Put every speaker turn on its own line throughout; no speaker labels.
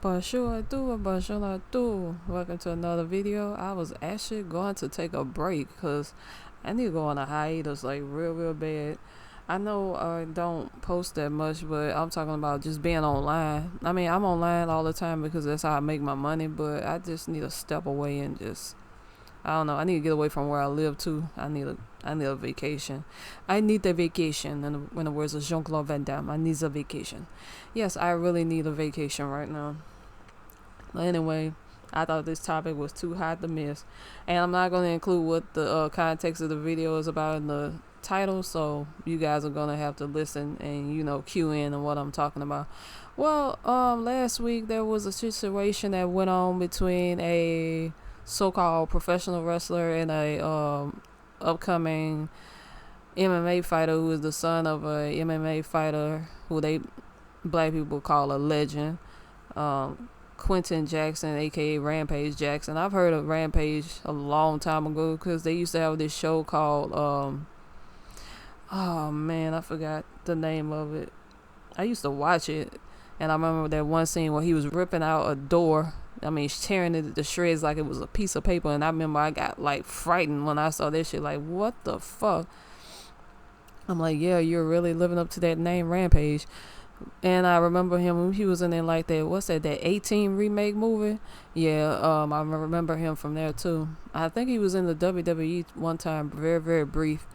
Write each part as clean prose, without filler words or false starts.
Bonjour. Welcome to another video. I was actually going to take a break because I need to go on a hiatus like real bad. I know I don't post that much, but I'm talking about just being online. I mean, I'm online all the time because that's how I make my money, but I just need to step away and just, I don't know, I need to get away from where I live too. I need a vacation. I need a vacation. In the words of Jean-Claude Van Damme, I need a vacation. Yes, I really need a vacation right now. But anyway, I thought this topic was too hot to miss. And I'm not going to include what the context of the video is about in the title, so you guys are going to have to listen and, cue in on what I'm talking about. Well, last week there was a situation that went on between a so-called professional wrestler and a upcoming MMA fighter who is the son of a MMA fighter who black people call a legend. Quentin Jackson, aka Rampage Jackson. I've heard of Rampage a long time ago because they used to have this show called oh man, I forgot the name of it. I used to watch it, and I remember that one scene where he was ripping out a door. I mean, tearing it to shreds like it was a piece of paper, and I remember I got like frightened when I saw this shit. Like, what the fuck? I'm like, yeah, you're really living up to that name, Rampage. And I remember him, he was in there like that 18 remake movie? Yeah, I remember him from there too. I think he was in the WWE one time, very brief,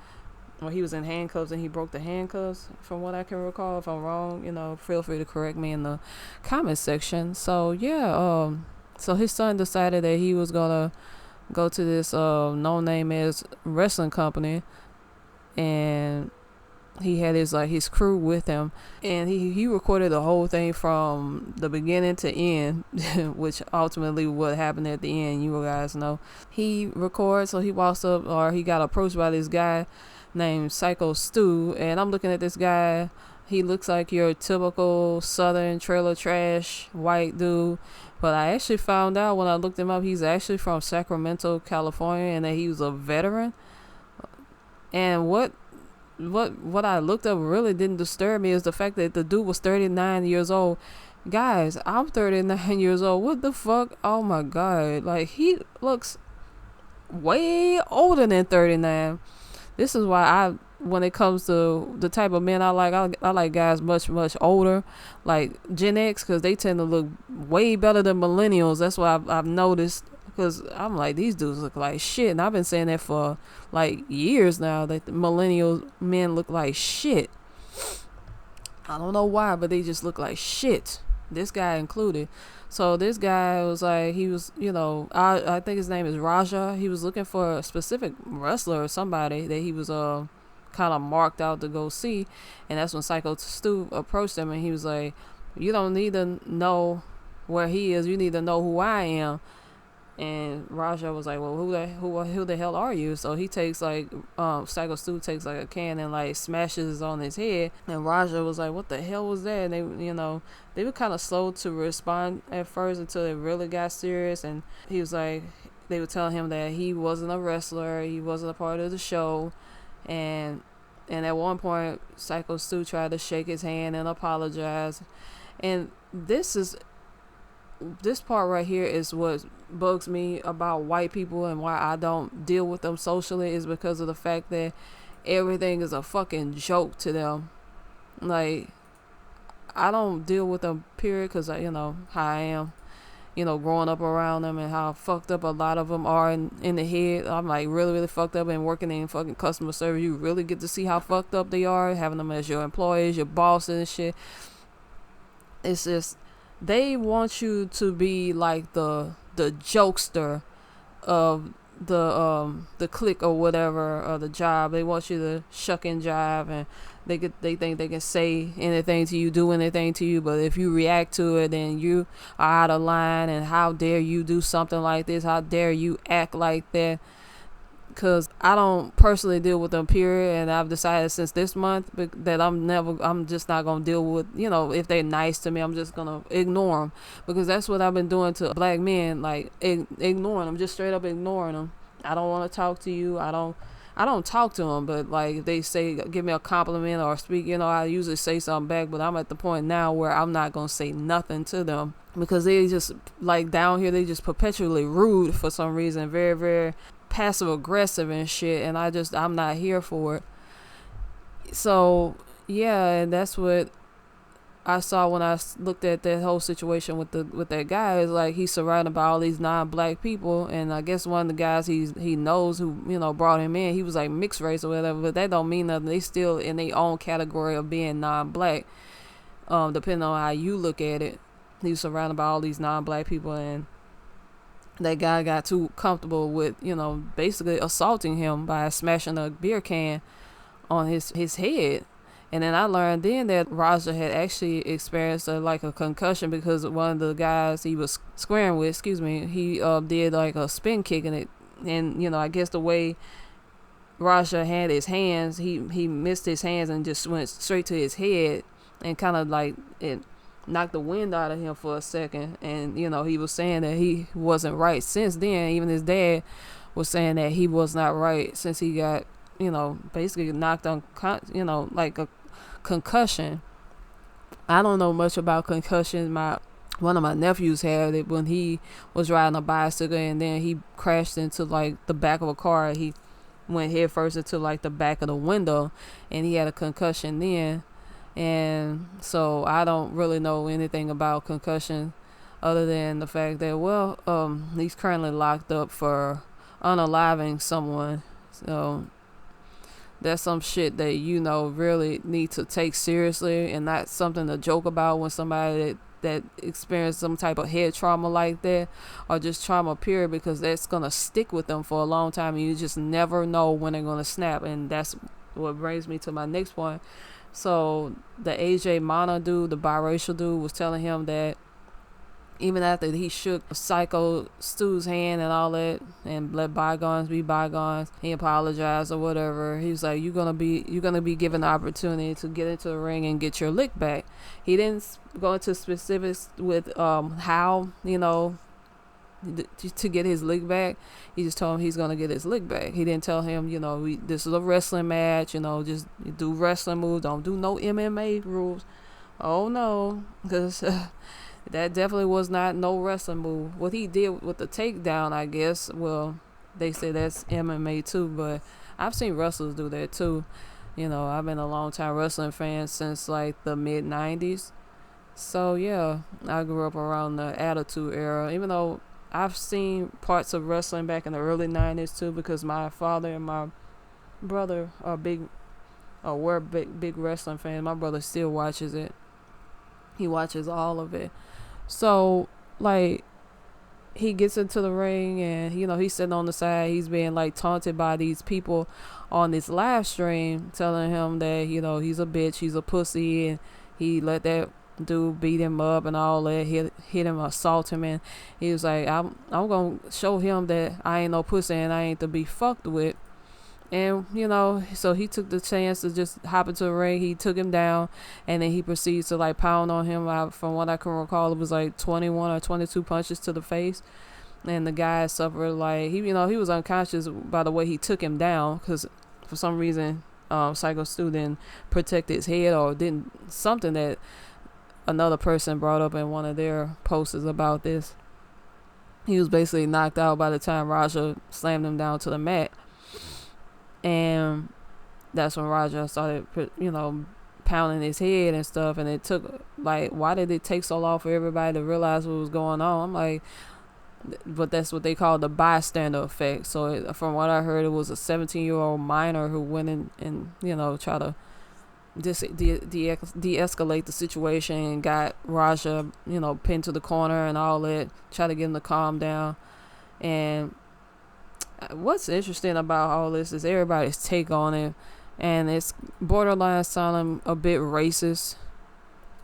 where he was in handcuffs and he broke the handcuffs, from what I can recall. If I'm wrong, feel free to correct me in the comment section. So yeah, so his son decided that he was gonna go to this no name as wrestling company, and he had his crew with him, and he recorded the whole thing from the beginning to end, which ultimately what happened at the end, you guys know. He records, so he walks up, or he got approached by this guy named Psycho Stu, and I'm looking at this guy. He looks like your typical southern trailer trash white dude, but I actually found out when I looked him up, he's actually from Sacramento, California, and that he was a veteran. And what I looked up really didn't disturb me is the fact that the dude was 39 years old. Guys, I'm 39 years old. What the fuck? Oh my god. Like, he looks way older than 39. This is why when it comes to the type of men I like guys much older, like Gen X, because they tend to look way better than millennials. That's what I've noticed. Because I'm like, these dudes look like shit. And I've been saying that for like years now, that the millennial men look like shit. I don't know why, but they just look like shit. This guy included. So this guy was like, he was, I think his name is Raja. He was looking for a specific wrestler or somebody that he was kind of marked out to go see. And that's when Psycho Stu approached him, and he was like, you don't need to know where he is. You need to know who I am. And Raja was like, well, who the hell are you? So he takes Psycho Stu takes like a can and like smashes on his head. And Raja was like, what the hell was that? And they were kind of slow to respond at first until it really got serious. And he was like, they were telling him that he wasn't a wrestler, he wasn't a part of the show. And at one point, Psycho Stu tried to shake his hand and apologize. And this part right here is what bugs me about white people and why I don't deal with them socially, is because of the fact that everything is a fucking joke to them. Like, I don't deal with them, period, because how I am, growing up around them and how fucked up a lot of them are in the head. I'm like really fucked up, and working in fucking customer service, you really get to see how fucked up they are, having them as your employees, your bosses and shit. It's just, they want you to be like the jokester of the clique or whatever, or the job. They want you to shuck and jive, and they think they can say anything to you, do anything to you, but if you react to it, then you are out of line, and how dare you do something like this, how dare you act like that. Because I don't personally deal with them, period, and I've decided since this month that I'm just not going to deal with, if they're nice to me, I'm just going to ignore them, because that's what I've been doing to black men, like ignoring them, just straight up ignoring them. I don't want to talk to you. I I don't talk to them, but like if they say give me a compliment or speak, I usually say something back. But I'm at the point now where I'm not gonna say nothing to them because they just like down here they just perpetually rude for some reason, very very passive aggressive and shit, and I'm not here for it. So yeah, and that's what I saw when I looked at that whole situation with that guy. Is like he's surrounded by all these non-black people, and I guess one of the guys he knows who brought him in, he was like mixed race or whatever, but that don't mean nothing. They still in their own category of being non-black, depending on how you look at it. He's surrounded by all these non-black people, and that guy got too comfortable with basically assaulting him by smashing a beer can on his head. And then I learned then that Raja had actually experienced a concussion because one of the guys he was squaring with, he did like a spin kick in it. And, I guess the way Raja had his hands, he missed his hands and just went straight to his head and kind of like it knocked the wind out of him for a second. And, he was saying that he wasn't right since then. Even his dad was saying that he was not right since he got, basically knocked on, like a concussion. I don't know much about concussion. One of my nephews had it when he was riding a bicycle, and then he crashed into like the back of a car. He went head first into like the back of the window, and he had a concussion then. And so I don't really know anything about concussion other than the fact that he's currently locked up for unaliving someone. So that's some shit that really need to take seriously and not something to joke about when somebody that experienced some type of head trauma like that, or just trauma period, because that's gonna stick with them for a long time and you just never know when they're gonna snap. And that's what brings me to my next point. So the AJ Mana dude, the biracial dude, was telling him that even after he shook Psycho Stu's hand and all that and let bygones be bygones, he apologized or whatever. He was like, you're gonna be given the opportunity to get into the ring and get your lick back. He didn't go into specifics with how, to get his lick back. He just told him he's gonna get his lick back. He didn't tell him, this is a wrestling match, just do wrestling moves, don't do no MMA rules. Oh no, because that definitely was not no wrestling move. What he did with the takedown, I guess, they say that's MMA too, but I've seen wrestlers do that too. I've been a long time wrestling fan since like the mid 90s. So yeah, I grew up around the Attitude Era, even though I've seen parts of wrestling back in the early 90s too, because my father and my brother were big wrestling fans. My brother still watches it. He watches all of it. So, like, he gets into the ring and, he's sitting on the side. He's being, like, taunted by these people on this live stream telling him that, he's a bitch, he's a pussy, and he let that dude beat him up and all that, hit him, assault him, and he was like, I'm going to show him that I ain't no pussy and I ain't to be fucked with. And, so he took the chance to just hop into the ring. He took him down, and then he proceeds to, like, pound on him. From what I can recall, it was, like, 21 or 22 punches to the face. And the guy suffered, like, he was unconscious by the way he took him down, because for some reason, Psycho Stu didn't protect his head, or didn't, something that another person brought up in one of their posters about this. He was basically knocked out by the time Raja slammed him down to the mat. And that's when Raja started, pounding his head and stuff. And it took, like, why did it take so long for everybody to realize what was going on? I'm like, but that's what they call the bystander effect. So from what I heard, it was a 17-year-old minor who went in and, try to de-escalate the situation and got Raja, pinned to the corner and all that, try to get him to calm down. And what's interesting about all this is everybody's take on it, and it's borderline sounding a bit racist.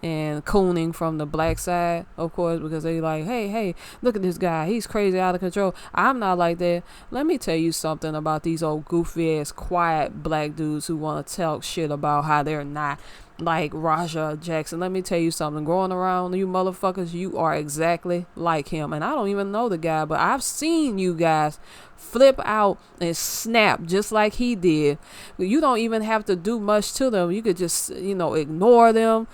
and cooning from the black side, of course, because they like, hey, look at this guy, he's crazy, out of control. I'm not like that. Let me tell you something about these old goofy ass quiet black dudes who want to talk shit about how they're not like Raja Jackson. Let me tell you something. Growing around you motherfuckers, you are exactly like him. And I don't even know the guy, but I've seen you guys flip out and snap just like he did. You don't even have to do much to them. You could just, ignore them.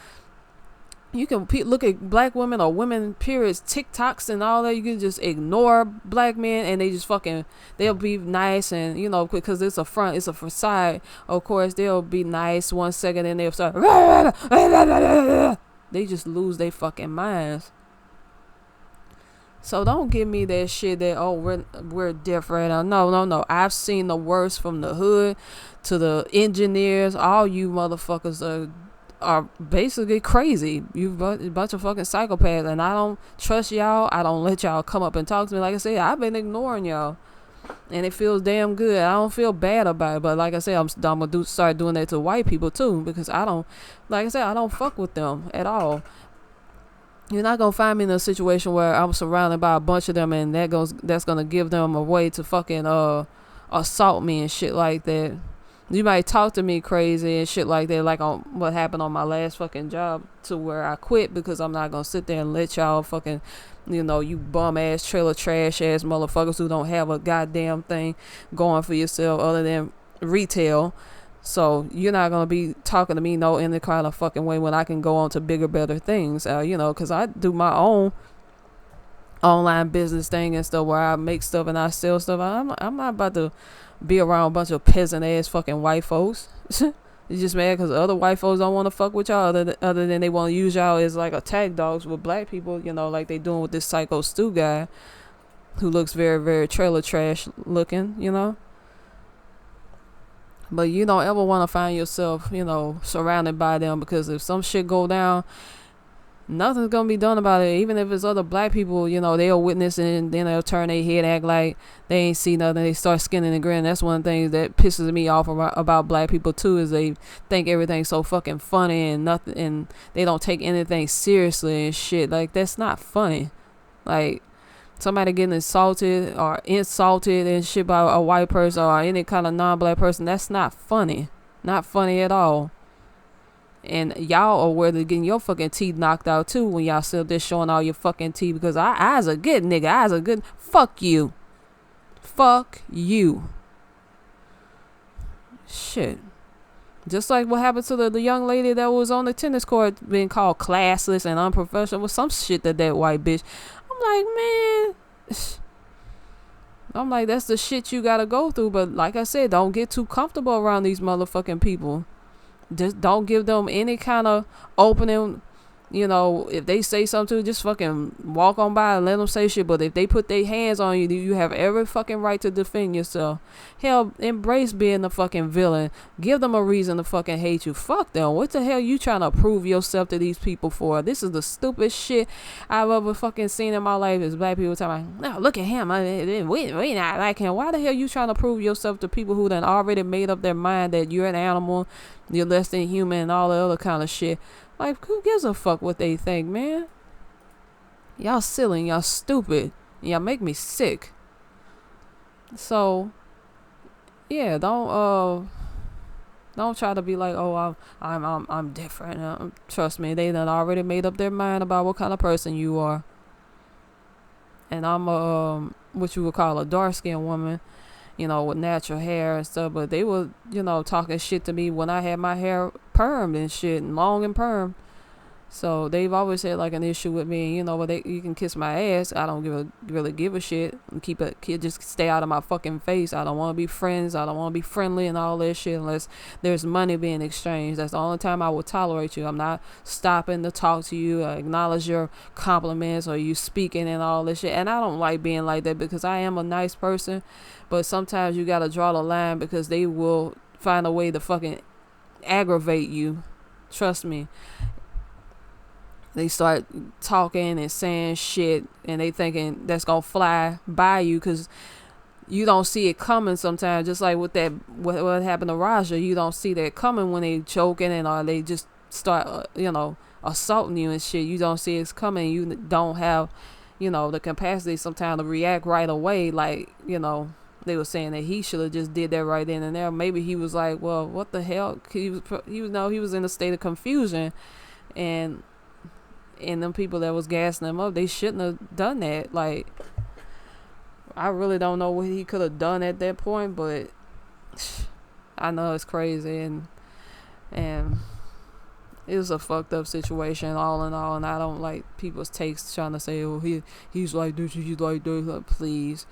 You can look at black women or women periods TikToks and all that. You can just ignore black men and they just they'll be nice, and because it's a facade. Of course they'll be nice 1 second and they'll start they just lose their fucking minds. So don't give me that shit that we're different. No. I've seen the worst, from the hood to the engineers. All you motherfuckers are basically crazy. You a bunch of fucking psychopaths, and I don't trust y'all. I don't let y'all come up and talk to me. Like I said, I've been ignoring y'all, and it feels damn good. I don't feel bad about it, but like I said, I'm gonna start doing that to white people too, because I don't fuck with them at all. You're not gonna find me in a situation where I'm surrounded by a bunch of them, and that's gonna give them a way to fucking assault me and shit like that. You might talk to me crazy and shit like that, like on what happened on my last fucking job, to where I quit, because I'm not gonna sit there and let y'all fucking, you bum ass trailer trash ass motherfuckers who don't have a goddamn thing going for yourself other than retail. So you're not gonna be talking to me no any kind of fucking way when I can go on to bigger, better things. Because I do my own online business thing and stuff where I make stuff and I sell stuff. I'm not about to be around a bunch of peasant ass fucking white folks. You just mad because other white folks don't want to fuck with y'all, other than they want to use y'all as like attack dogs with black people, like they doing with this Psycho Stu guy who looks very, very trailer trash looking, But you don't ever want to find yourself, surrounded by them, because if some shit go down, nothing's gonna be done about it. Even if it's other black people, they'll witness it, and then they'll turn their head, act like they ain't see nothing. They start skinning and grinning. That's one of the things that pisses me off about black people too, is they think everything's so fucking funny and nothing, and they don't take anything seriously and shit. Like, that's not funny. Like, somebody getting assaulted or insulted and shit by a white person or any kind of non-black person, that's not funny. Not funny at all. And y'all are worthy of getting your fucking teeth knocked out too when y'all sit there showing all your fucking teeth, because our eyes are good, nigga. Eyes are good. Fuck you. Fuck you. Shit. Just like what happened to the young lady that was on the tennis court being called classless and unprofessional with some shit that white bitch. I'm like, that's the shit you gotta go through. But like I said, don't get too comfortable around these motherfucking people. Just don't give them any kind of opening. If they say something, just fucking walk on by and let them say shit. But if they put their hands on you, you have every fucking right to defend yourself. Hell, embrace being the fucking villain. Give them a reason to fucking hate you. Fuck them. What the hell you trying to prove yourself to these people for? This is the stupidest shit I've ever fucking seen in my life, is black people talking like, no, look at him. We not like him. Why the hell you trying to prove yourself to people who done already made up their mind that you're an animal, you're less than human, and all the other kind of shit? Like, who gives a fuck what they think, man? Y'all silly, y'all stupid, y'all make me sick. So, yeah, don't try to be like, oh, I'm different. Trust me, they done already made up their mind about what kind of person you are. And I'm what you would call a dark-skinned woman, with natural hair and stuff. But they were, talking shit to me when I had my hair permed and shit, and long and permed. So they've always had like an issue with me, but you can kiss my ass. I don't really give a shit. And just stay out of my fucking face. I don't want to be friends. I don't want to be friendly and all that shit unless there's money being exchanged. That's the only time I will tolerate you. I'm not stopping to talk to you, acknowledge your compliments or you speaking and all this shit. And I don't like being like that, because I am a nice person. But sometimes you gotta draw the line, because they will find a way to fucking aggravate you. Trust me. They start talking and saying shit, and they thinking that's gonna fly by you, because you don't see it coming sometimes. Just like with that, what happened to Raja, you don't see that coming when they joking, and or they just start, assaulting you and shit. You don't see it's coming. You don't have, the capacity sometimes to react right away. Like, they were saying that he should have just did that right then and there. Maybe he was like, well, what the hell? He was in a state of confusion, and them people that was gassing him up, they shouldn't have done that. Like, I really don't know what he could have done at that point, but I know it's crazy, and it was a fucked up situation all in all, and I don't like people's takes trying to say, oh, he's like this, he's like this. Like, please.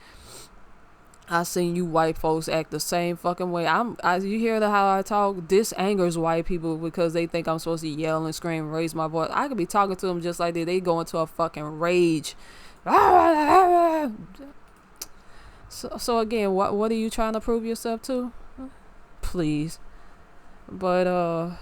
I seen you white folks act the same fucking way. You hear how I talk? This angers white people because they think I'm supposed to yell and scream, raise my voice. I could be talking to them just like that. They go into a fucking rage. So again, what are you trying to prove yourself to? Please. But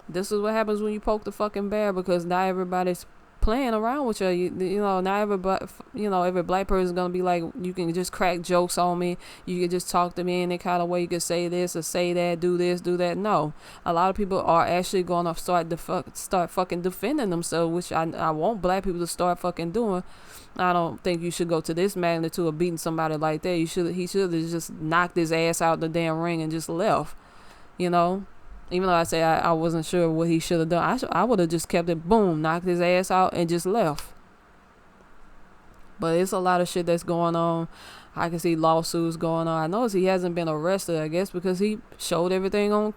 this is what happens when you poke the fucking bear, because not everybody's playing around with you. Not everybody, every black person is gonna be like, you can just crack jokes on me, you can just talk to me in any kind of way, you can say this or say that, do this, do that. No, a lot of people are actually gonna start fucking defending themselves, which I want black people to start fucking doing. I don't think you should go to this magnitude of beating somebody like that. He should have just knocked his ass out the damn ring and just left. Even though I say I wasn't sure what he should have done, I would have just kept it, boom, knocked his ass out and just left. But it's a lot of shit that's going on. I can see lawsuits going on. I notice he hasn't been arrested, I guess, because he showed everything on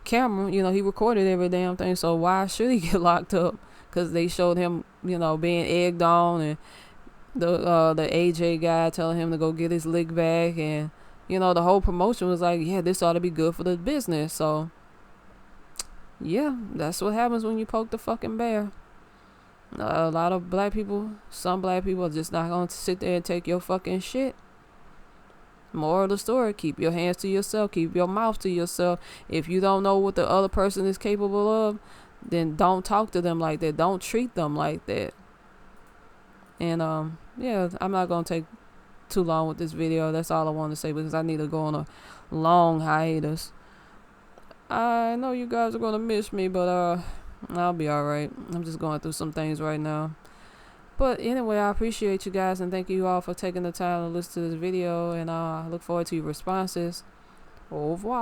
camera. He recorded every damn thing. So why should he get locked up? Because they showed him, being egged on, and the AJ guy telling him to go get his lick back, and the whole promotion was like, yeah, this ought to be good for the business. So yeah, that's what happens when you poke the fucking bear. A lot of black people, some black people are just not going to sit there and take your fucking shit. Moral of the story, keep your hands to yourself, keep your mouth to yourself. If you don't know what the other person is capable of, then don't talk to them like that. Don't treat them like that. And yeah, I'm not going to take too long with this video. That's all I want to say, because I need to go on a long hiatus. I know you guys are going to miss me, but I'll be alright. I'm just going through some things right now. But anyway, I appreciate you guys, and thank you all for taking the time to listen to this video, and I look forward to your responses. Au revoir.